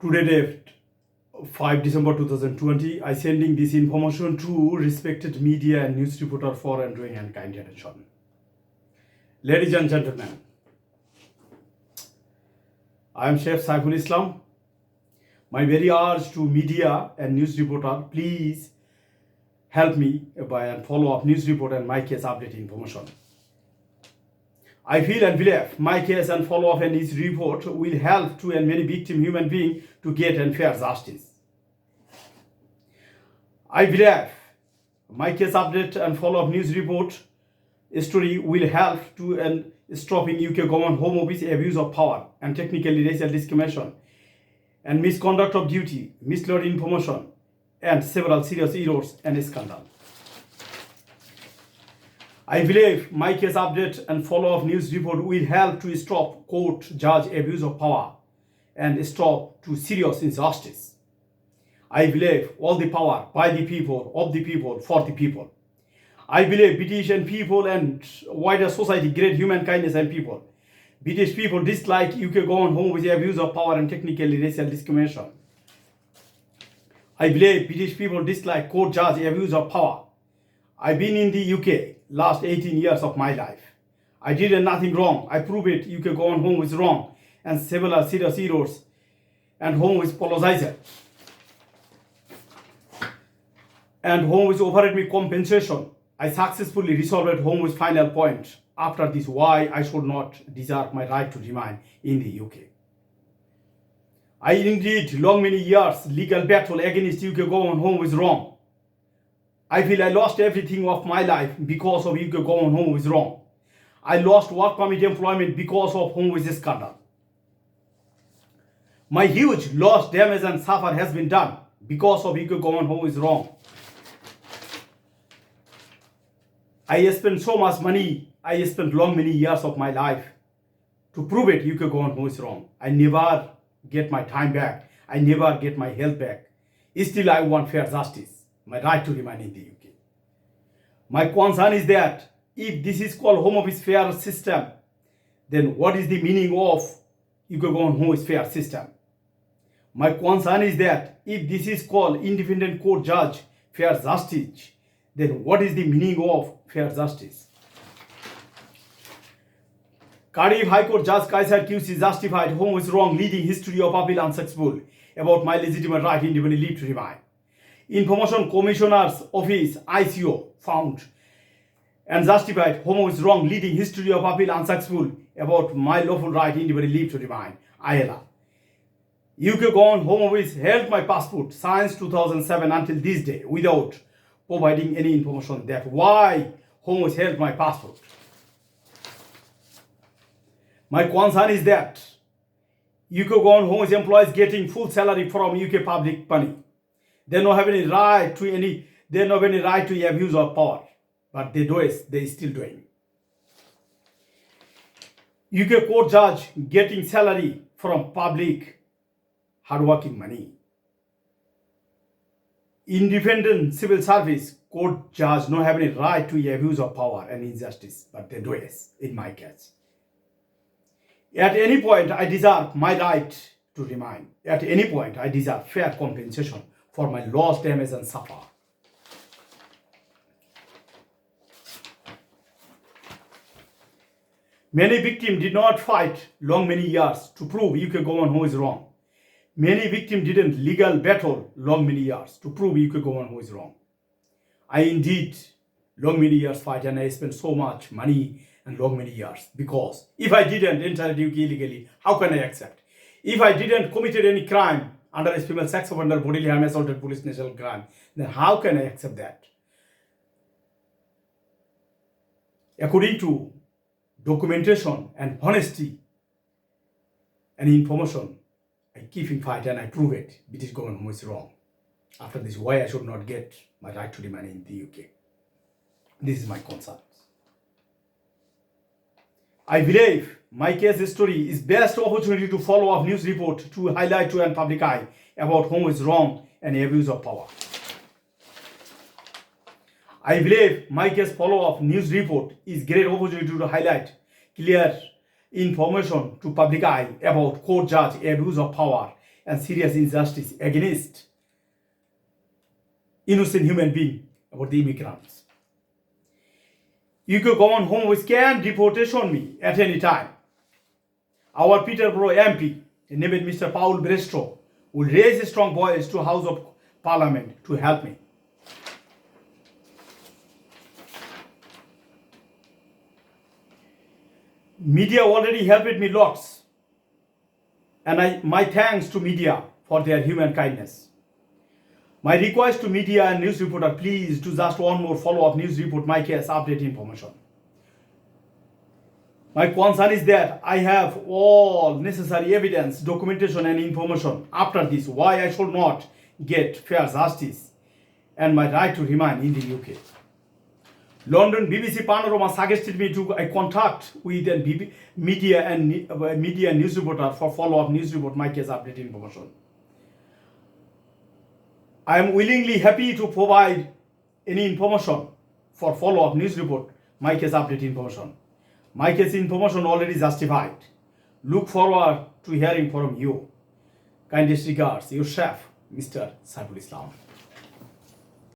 Today date 5 December 2020, I sending this information to respected media and news reporter for enjoying and kind attention. Ladies and gentlemen, I am Chef Saiful Islam. My very urge to media and news reporter, please help me by and follow up news report and my case update information. I feel and believe my case and follow up and news report will help to and many victim human beings to get and fair justice. I believe my case update and follow up news report story will help to and stopping UK government home office abuse of power and technically racial discrimination and misconduct of duty, mislead information and several serious errors and scandal. I believe my case update and follow-up news report will help to stop court judge abuse of power and stop to serious injustice. I believe all the power by the people, of the people, for the people. I believe British and people and wider society great human kindness and people. British people dislike UK going home with the abuse of power and technically racial discrimination. I believe British people dislike court judge abuse of power. I've been in the UK last 18 years of my life. I did nothing wrong. I prove it. UK going home was wrong and several serious errors and home was apologized. And home was offered me compensation. I successfully resolved home with final point. After this, why I should not deserve my right to remain in the UK. I indeed long many years legal battle against UK going home was wrong. I feel I lost everything of my life because of UK going home was wrong. I lost work permit employment because of home with scandal. My huge loss, damage and suffer has been done because of UK going home is wrong. I spent so much money, I spent long many years of my life to prove it UK going home is wrong. I never get my time back. I never get my health back. Still I want fair justice. My right to remain in the UK. My concern is that if this is called home office fair system, then what is the meaning of UK going home is fair system? My concern is that if this is called independent court judge fair justice, then what is the meaning of fair justice? Cardiff High Court Judge Kaiser QC justified home was wrong, leading history of appeal unsuccessful about my legitimate right independent leave to remain. Information Commissioner's Office ICO found and justified home was wrong, leading history of appeal unsuccessful about my lawful right independent leave to remain. ILA. UK gone home office held my passport since 2007 until this day without providing any information that why home was held my passport. My concern is that UK gone home office employees getting full salary from UK public money. They don't have any right to abuse of power, but they still doing. UK court judge getting salary from public hardworking money. Independent civil service court judge don't have any right to abuse of power and injustice, but they do it in my case. At any point, I deserve my right to remain. At any point, I deserve fair compensation for my loss, damage and suffer. Many victims did not fight long many years to prove UK government who is wrong. Many victims didn't legal battle long many years to prove UK government who is wrong. I indeed long many years fight and I spent so much money and long many years because if I didn't enter the UK illegally, how can I accept? If I didn't committed any crime under a female sex offender, bodily harm, assaulted, police national crime, then how can I accept that? According to documentation and honesty and information, I keep in fight and I prove it. British government is wrong. After this, why I should not get my right to remain in the UK? This is my concern. I believe my case story is best opportunity to follow up news report to highlight to and public eye about whom is wrong and abuse of power. I believe my case follow up news report is great opportunity to highlight clear information to public eye about court judge abuse of power and serious injustice against innocent human being about the immigrants. UK government home which can deportation me at any time. Our Peterborough MP, named Mr. Paul Brestro, will raise a strong voice to House of Parliament to help me. Media already helped me lots, and my thanks to media for their human kindness. My request to media and news reporter, please do just one more follow-up news report, my case update information. My concern is that I have all necessary evidence, documentation and information after this why I should not get fair justice and my right to remain in the UK. London BBC Panorama suggested me to contact with a media and news reporter for follow-up news report, my case update information. I am willingly happy to provide any information for follow-up news report, my case update information. My case information already justified. Look forward to hearing from you. Kindest regards, your chef, Mr. Saiful Islam.